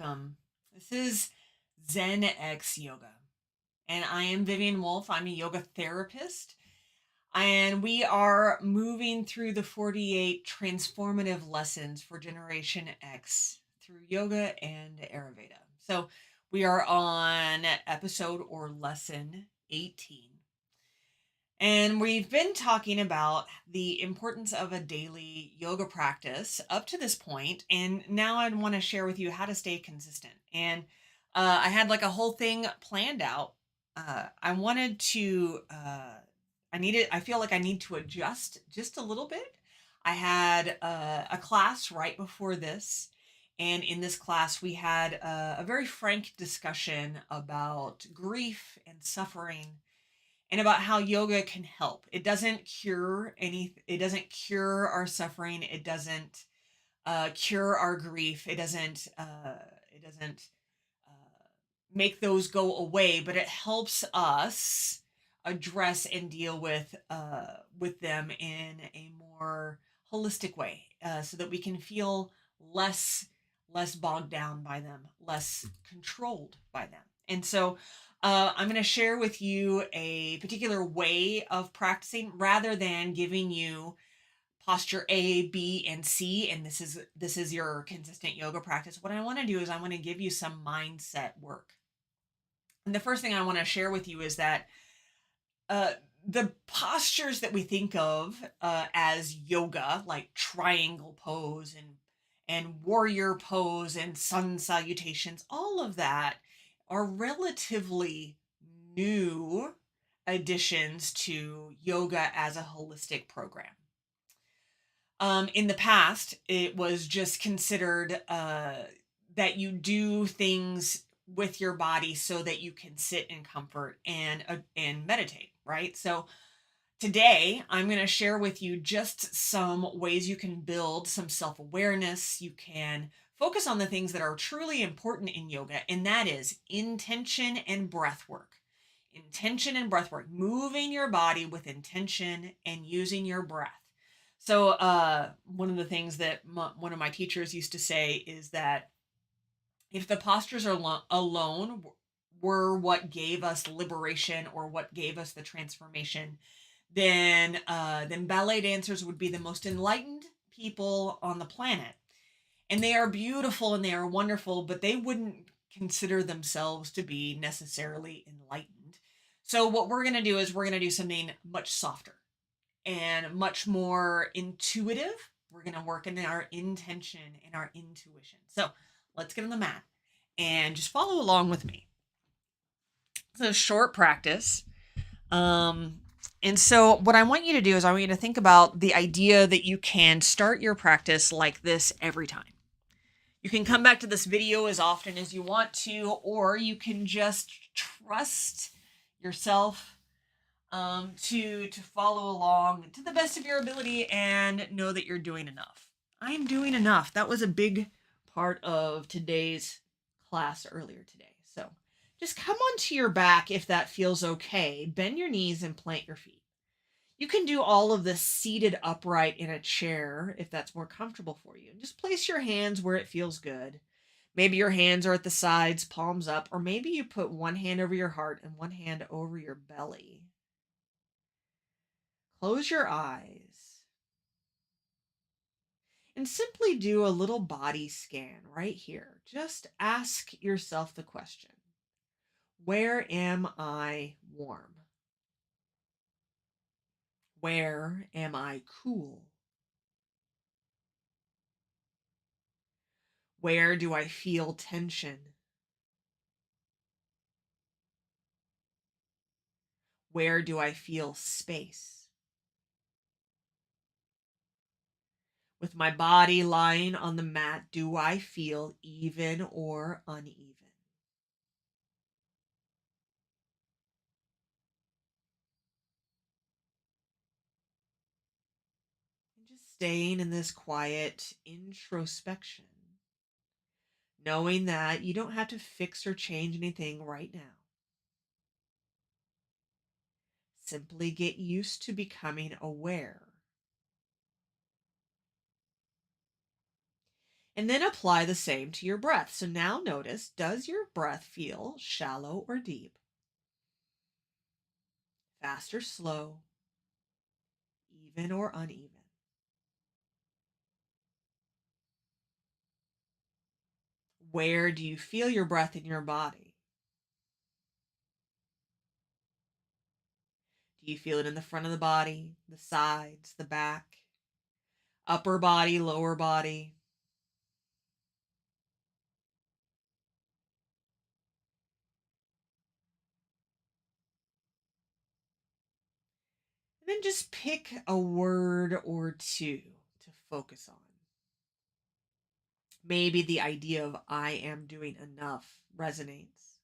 welcome. This is Zen-X yoga, and I am Vivian Wolf. I'm a yoga therapist, and we are moving through the 48 transformative lessons for Generation X through yoga and Ayurveda. So we are on episode or lesson 18. And we've been talking about the importance of a daily yoga practice up to this point, and now I want to share with you how to stay consistent. And I had like a whole thing planned out. I wanted to, I feel like I need to adjust just a little bit. I had a class right before this, and in this class, we had a very frank discussion about grief and suffering and about how yoga can help. It doesn't cure it doesn't cure our suffering. It doesn't cure our grief. It doesn't uh, make those go away, but it helps us address and deal with them in a more holistic way, so that we can feel less less bogged down by them, less controlled by them. And so I'm going to share with you a particular way of practicing rather than giving you posture A, B, and C, and this is your consistent yoga practice. What I want to do is I want to give you some mindset work. And the first thing I want to share with you is that uh, the postures that we think of as yoga, like triangle pose and warrior pose and sun salutations, all of that are relatively new additions to yoga as a holistic program. In the past, it was just considered that you do things with your body so that you can sit in comfort and meditate, right? So today, I'm going to share with you just some ways you can build some self awareness. You can focus on the things that are truly important in yoga, and that is intention and breath work. Intention and breath work, moving your body with intention and using your breath. So, one of the things that one of my teachers used to say is that if the postures alone were what gave us liberation or what gave us the transformation, then ballet dancers would be the most enlightened people on the planet. And they are beautiful and they are wonderful, but they wouldn't consider themselves to be necessarily enlightened. So what we're going to do is we're going to do something much softer and much more intuitive. We're going to work in our intention and our intuition. So let's get on the mat and just follow along with me. It's a short practice. And so, what I want you to do is, I want you to think about the idea that you can start your practice like this every time. You can come back to this video as often as you want to, or you can just trust yourself to follow along to the best of your ability and know that you're doing enough. I'm doing enough. That was a big part of today's class earlier today. So just come onto your back if that feels okay. Bend your knees and plant your feet. You can do all of this seated upright in a chair if that's more comfortable for you. Just place your hands where it feels good. Maybe your hands are at the sides, palms up, or maybe you put one hand over your heart and one hand over your belly. Close your eyes and simply do a little body scan right here. Just ask yourself the question, where am I warm? Where am I cool? Where do I feel tension? Where do I feel space? With my body lying on the mat, do I feel even or uneven? And just staying in this quiet introspection, knowing that you don't have to fix or change anything right now. Simply get used to becoming aware. And then apply the same to your breath. So now notice, does your breath feel shallow or deep? Fast or slow? Even or uneven? Where do you feel your breath in your body? Do you feel it in the front of the body, the sides, the back, upper body, lower body? And then just pick a word or two to focus on. Maybe the idea of I am doing enough resonates.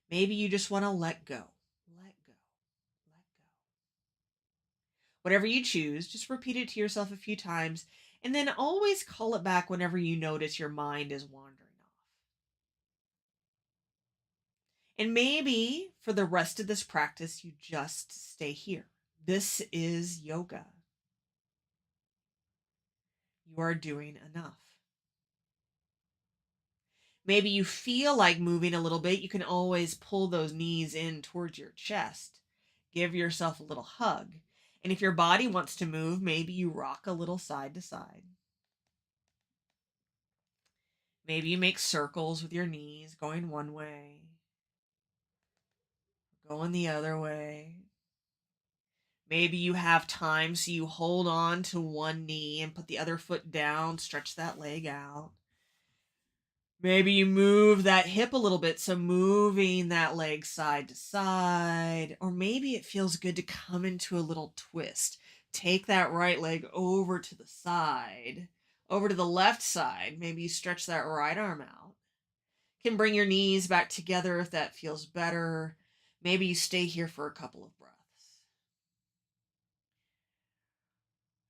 Maybe you just want to let go. Let go. Let go. Whatever you choose, just repeat it to yourself a few times and then always call it back whenever you notice your mind is wandering off. And maybe for the rest of this practice, you just stay here. This is yoga. You are doing enough. Maybe you feel like moving a little bit. You can always pull those knees in towards your chest. Give yourself a little hug. And if your body wants to move, maybe you rock a little side to side. Maybe you make circles with your knees going one way, going the other way. Maybe you have time, so you hold on to one knee and put the other foot down, stretch that leg out. Maybe you move that hip a little bit, so moving that leg side to side. Or maybe it feels good to come into a little twist. Take that right leg over to the side, over to the left side. Maybe you stretch that right arm out. You can bring your knees back together if that feels better. Maybe you stay here for a couple of breaths.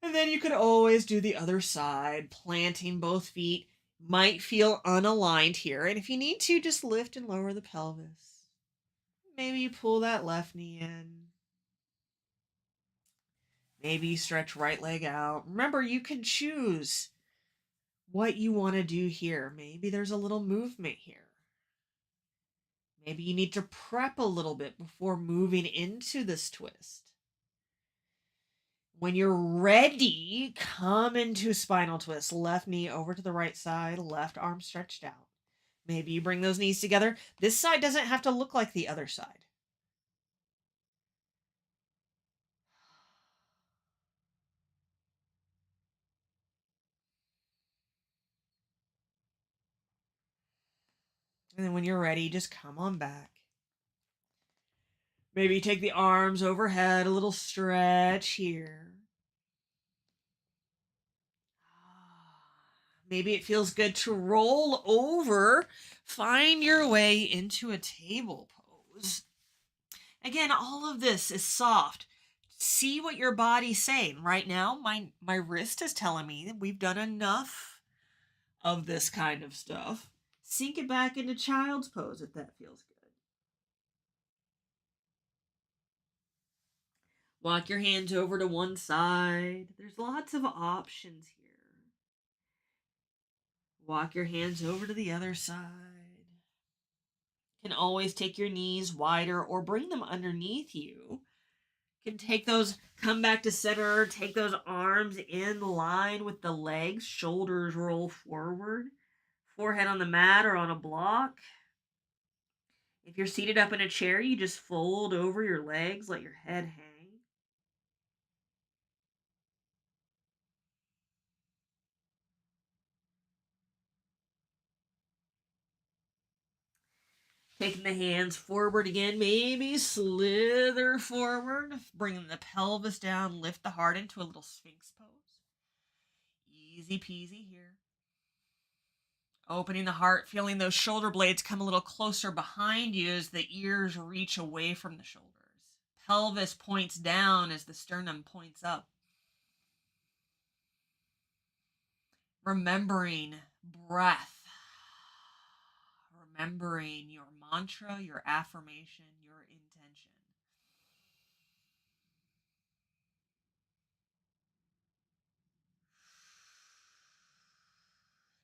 And then you could always do the other side, planting both feet. Might feel unaligned here. And if you need to, just lift and lower the pelvis. Maybe you pull that left knee in. Maybe you stretch right leg out. Remember, you can choose what you want to do here. Maybe there's a little movement here. Maybe you need to prep a little bit before moving into this twist. When you're ready, come into spinal twist. Left knee over to the right side, left arm stretched out. Maybe you bring those knees together. This side doesn't have to look like the other side. And then when you're ready, just come on back. Maybe take the arms overhead, a little stretch here. Maybe it feels good to roll over. Find your way into a table pose. Again, all of this is soft. See what your body's saying. Right now, my wrist is telling me that we've done enough of this kind of stuff. Sink it back into child's pose if that feels good. Walk your hands over to one side. There's lots of options here. Walk your hands over to the other side. You can always take your knees wider or bring them underneath you. You can take those, come back to center, take those arms in line with the legs, shoulders roll forward, forehead on the mat or on a block. If you're seated up in a chair, you just fold over your legs, let your head hang. Taking the hands forward again, maybe slither forward, bringing the pelvis down, lift the heart into a little sphinx pose. Easy peasy here. Opening the heart, feeling those shoulder blades come a little closer behind you as the ears reach away from the shoulders. Pelvis points down as the sternum points up. Remembering breath. Remembering your mantra, your affirmation, your intention.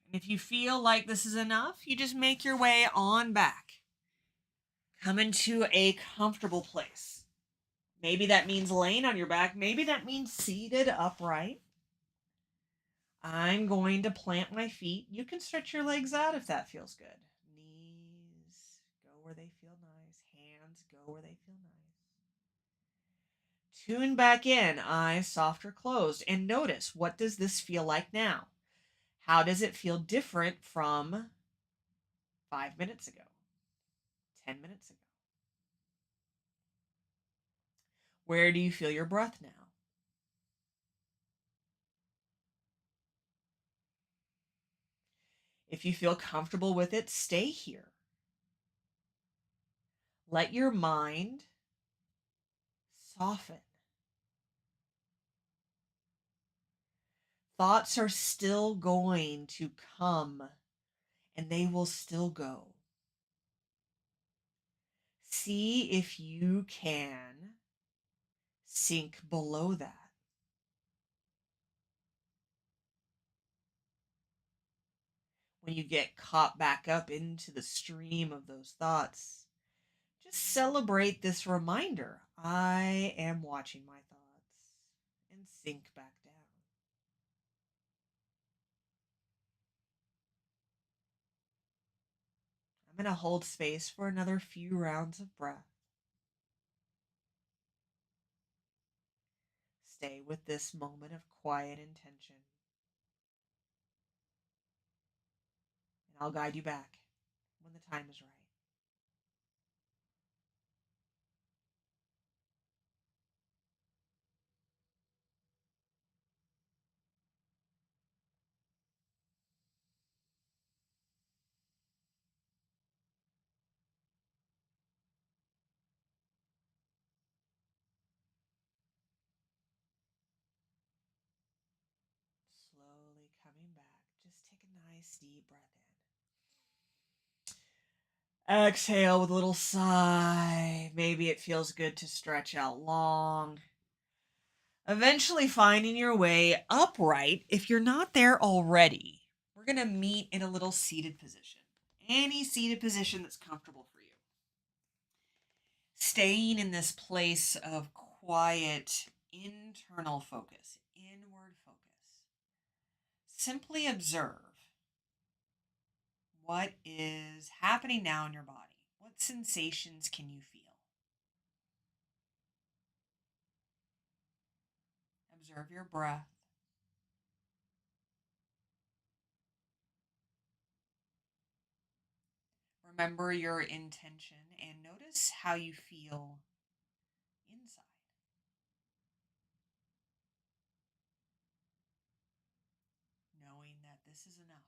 And if you feel like this is enough, you just make your way on back. Come into a comfortable place. Maybe that means laying on your back. Maybe that means seated upright. I'm going to plant my feet. You can stretch your legs out if that feels good. Knees go where they feel nice. Hands go where they feel nice. Tune back in, eyes soft or closed, and notice, what does this feel like now? How does it feel different from 5 minutes ago, 10 minutes ago? Where do you feel your breath now? If you feel comfortable with it, stay here. Let your mind soften. Thoughts are still going to come and they will still go. See if you can sink below that. When you get caught back up into the stream of those thoughts, just celebrate this reminder. I am watching my thoughts, and sink back down. I'm going to hold space for another few rounds of breath. Stay with this moment of quiet intention, and I'll guide you back when the time is right. Slowly coming back. Just take a nice deep breath in. Exhale with a little sigh. Maybe it feels good to stretch out long. Eventually finding your way upright. If you're not there already, we're going to meet in a little seated position. Any seated position that's comfortable for you. Staying in this place of quiet internal focus, inward focus. Simply observe what is happening now in your body. What sensations can you feel? Observe your breath. Remember your intention and notice how you feel inside. Knowing that this is enough.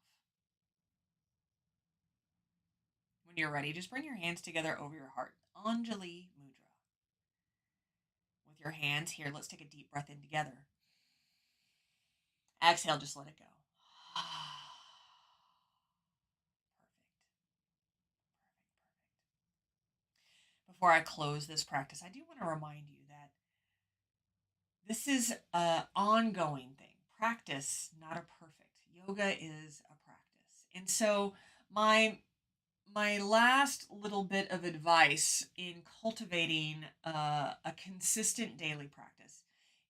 When you're ready, just bring your hands together over your heart. Anjali Mudra. With your hands here, let's take a deep breath in together. Exhale, just let it go. Perfect. Before I close this practice, I do want to remind you that this is an ongoing thing. Practice, not a perfect. Yoga is a practice. And so my last little bit of advice in cultivating a consistent daily practice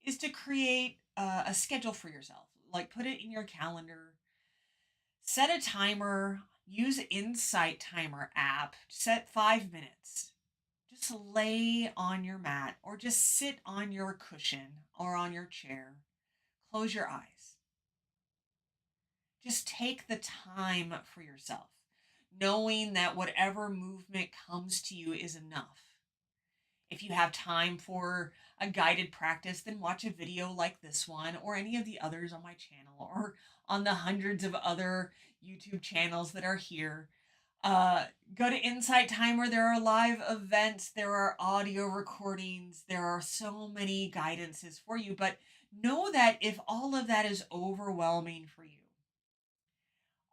is to create a schedule for yourself. Like, put it in your calendar, set a timer, use Insight Timer app, set 5 minutes. Just lay on your mat or just sit on your cushion or on your chair. Close your eyes. Just take the time for yourself, knowing that whatever movement comes to you is enough. If you have time for a guided practice, then watch a video like this one or any of the others on my channel or on the hundreds of other YouTube channels that are here. Go to Insight Timer. There are live events, there are audio recordings, there are so many guidances for you. But know that if all of that is overwhelming for you,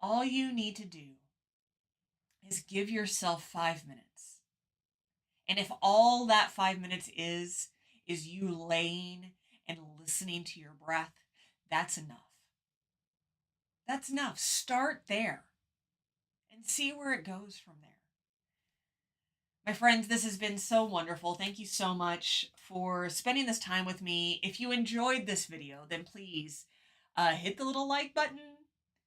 all you need to do is give yourself 5 minutes. And if all that 5 minutes is you laying and listening to your breath, that's enough. That's enough. Start there and see where it goes from there. My friends, this has been so wonderful. Thank you so much for spending this time with me. If you enjoyed this video, then please hit the little like button,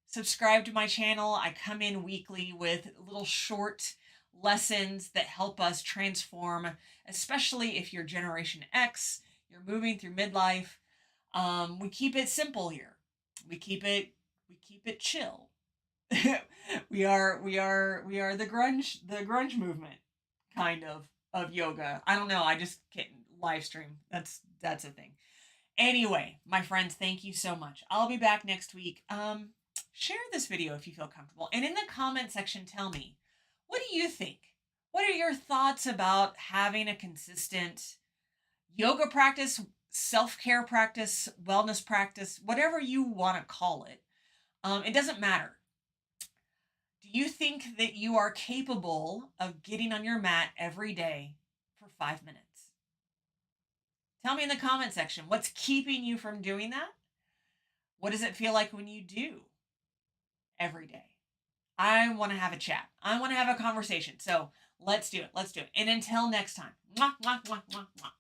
subscribe to my channel. I come in weekly with little short lessons that help us transform, especially if you're Generation X, you're moving through midlife. We keep it simple here. We keep it chill. we are the grunge movement kind of yoga. I don't know. I just can't live stream. That's a thing. Anyway, my friends, thank you so much. I'll be back next week. Share this video if you feel comfortable. And in the comment section, tell me, what do you think? What are your thoughts about having a consistent yoga practice, self-care practice, wellness practice, whatever you want to call it? It doesn't matter. Do you think that you are capable of getting on your mat every day for 5 minutes? Tell me in the comment section, what's keeping you from doing that? What does it feel like when you do every day? I want to have a chat. I want to have a conversation. So let's do it. Let's do it. And until next time, mwah, mwah, mwah, mwah, mwah.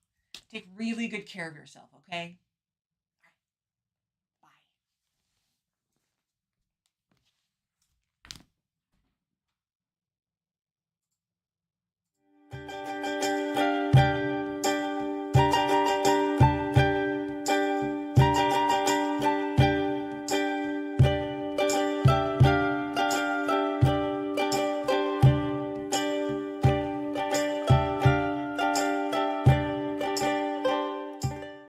Take really good care of yourself, okay?